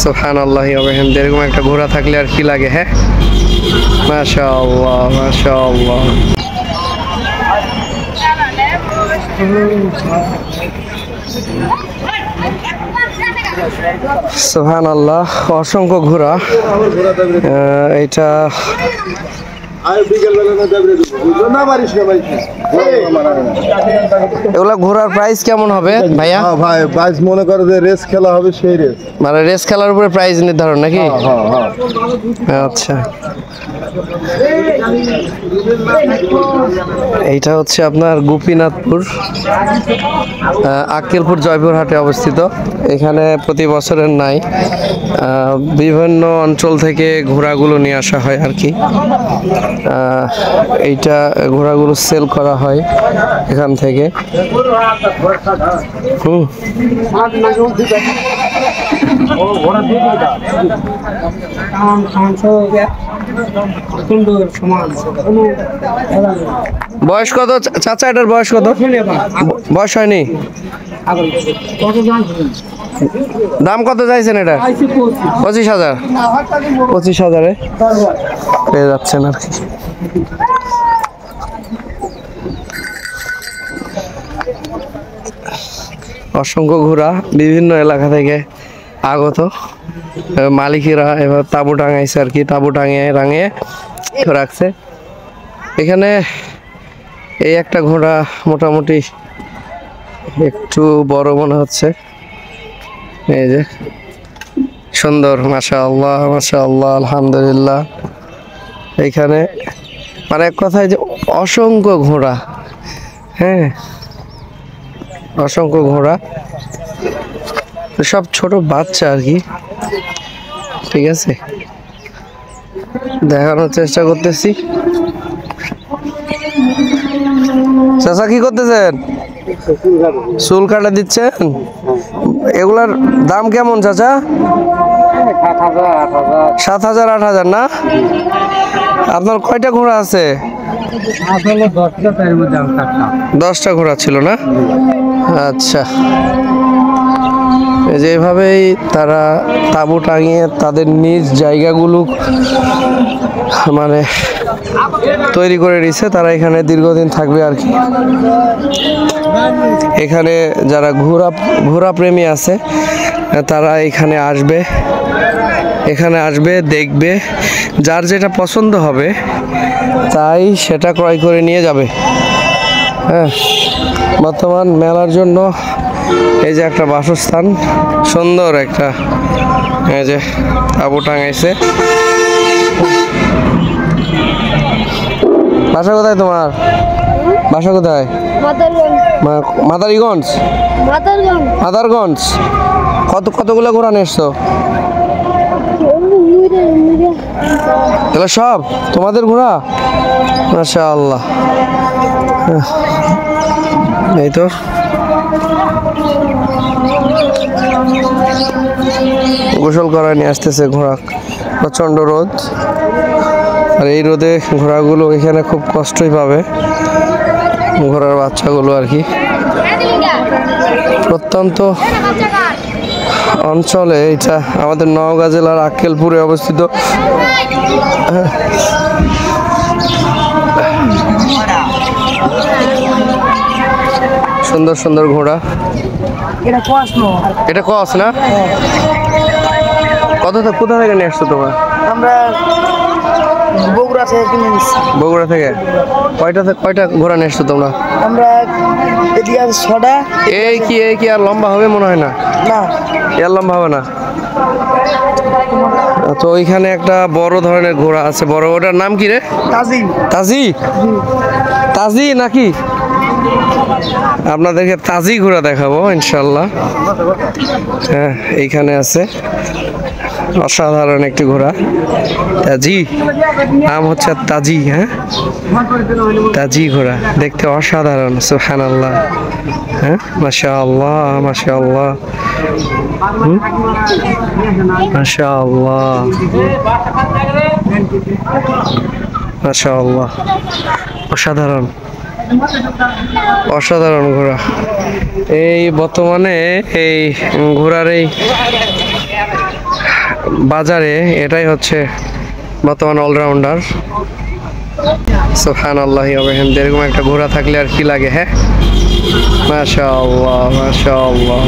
সুবহানাল্লাহি ওয়া বিহামদিহি। এরকম একটা ঘোড়া থাকলে আর কি লাগে। হ্যাঁ, মাশাআল্লাহ মাশাআল্লাহ। সুবহানাল্লাহ, অসংখ্য ঘোড়া। এটা এগুলা ঘোড়ার প্রাইস কেমন হবে ভাইয়া? ভাই প্রাইস মনে করো যে রেস খেলা হবে সেই রেস, মানে রেস খেলার উপরে প্রাইস নির্ধারণ নাকি? আচ্ছা, এইটা হচ্ছে আপনার গোপীনাথপুর আক্কেলপুর জয়পুরহাটে অবস্থিত। এখানে প্রতি বছরের নাই, বিভিন্ন অঞ্চল থেকে ঘোড়াগুলো নিয়ে আসা হয় আর কি। এইটা ঘোড়াগুলো সেল করা হয় এখান থেকে। বয়স কত চাচা? এটার বয়স কত? বয়স হয়নি। দাম কত চাইছেন এটা? 25,000। 25,000-এ পেয়ে যাচ্ছেন আর কি। অসংখ্য ঘোড়া বিভিন্ন এলাকা থেকে আগত। মালিকেরা এবার তাঁবু টাঙাইছে আর কি, তাঁবু টাঙিয়ে রাখছে এখানে। এই একটা ঘোড়া মোটামুটি একটু বড় মনে হচ্ছে। এই যে সুন্দর, মাশাআল্লাহ মাশাআল্লাহ, আলহামদুলিল্লাহ। এইখানে মানে এক কথায় যে অসংখ্য ঘোড়া। হ্যাঁ, অসংখ্য ঘোড়া, সব ছোট বাচ্চা আর কি। ঠিক আছে, দেখানোর চেষ্টা করতেছি। চাচা কি করতেছেন? চুল কাটা দিচ্ছেন। এগুলার দাম কেমন চাচা? 7,000 8,000 না? আপনার কয়টা ঘোড়া আছে? 10টা ঘোড়া ছিল না? আচ্ছা, যেভাবেই তারা তাঁবু টাঙিয়ে তাদের নিজ জায়গাগুলো মানে তৈরি করে নিছে। তারা এখানে দীর্ঘদিন থাকবে আর কি। এখানে যারা ঘোড়া প্রেমী আছে তারা এখানে আসবে, দেখবে, যার যেটা পছন্দ হবে তাই সেটা ক্রয় করে নিয়ে যাবে। হ্যাঁ, বর্তমান মেলার জন্য এই যে একটা বাসস্থান, সুন্দর একটা, এই যে তাঁবু টাঙাইছে। বাসা কোথায় তোমার? বাসা কোথায়? মাদারীগঞ্জ। মাদারগঞ্জ। কতগুলো ঘোড়া নিয়ে এসছো? এগুলো সব তোমাদের ঘোড়া? মাশাআল্লাহ। এই তো গোসল করা নিয়ে আসতেছে ঘোড়া। প্রচন্ড রোদ, আর এই রোদে ঘোড়াগুলো এখানে খুব কষ্টই পাবে, ঘোড়ার বাচ্চাগুলো আর কি। প্রত্যন্ত অঞ্চলে, এটা আমাদের নওগাঁ জেলার আক্কেলপুরে অবস্থিত। সুন্দর সুন্দর ঘোড়া। এটা কস না? কোথা থেকে নিয়ে আসছো তোমরা? আমরা বগুড়া থেকে কিনে নিচ্ছি। বগুড়া থেকে? কয়টা ঘোড়া নিয়ে এসছো তোমরা? আমরা এদিকে আছে 6টা। এই কি আর লম্বা হবে মনে হয় না? না, এর লম্বা হবে না। তো ওইখানে একটা বড় ধরনের ঘোড়া আছে, বড়। ওটার নাম কি রে? তাজি নাকি? আপনাদেরকে তাজি ঘোড়া দেখাবো ইনশাল্লাহ। হ্যাঁ, এইখানে আছে অসাধারণ একটি ঘোড়া, তাজি। নাম হচ্ছে তাজি। হ্যাঁ, তাজি ঘোড়া দেখতে অসাধারণ। সুবহানাল্লাহ। হ্যাঁ, মাশাআল্লাহ মাশাআল্লাহ মাশাআল্লাহ মাশাআল্লাহ। অসাধারণ অসাধারণ ঘোড়া। এই বর্তমানে এই ঘোড়ার এই বাজারে এটাই হচ্ছে বর্তমান অলরাউন্ডার। সুবহানাল্লাহি ওয়া বিহামদিহি। এরকম একটা ঘোড়া থাকলে আর কি লাগে, হ্যাঁ? মাশাআল্লাহ মাশাআল্লাহ।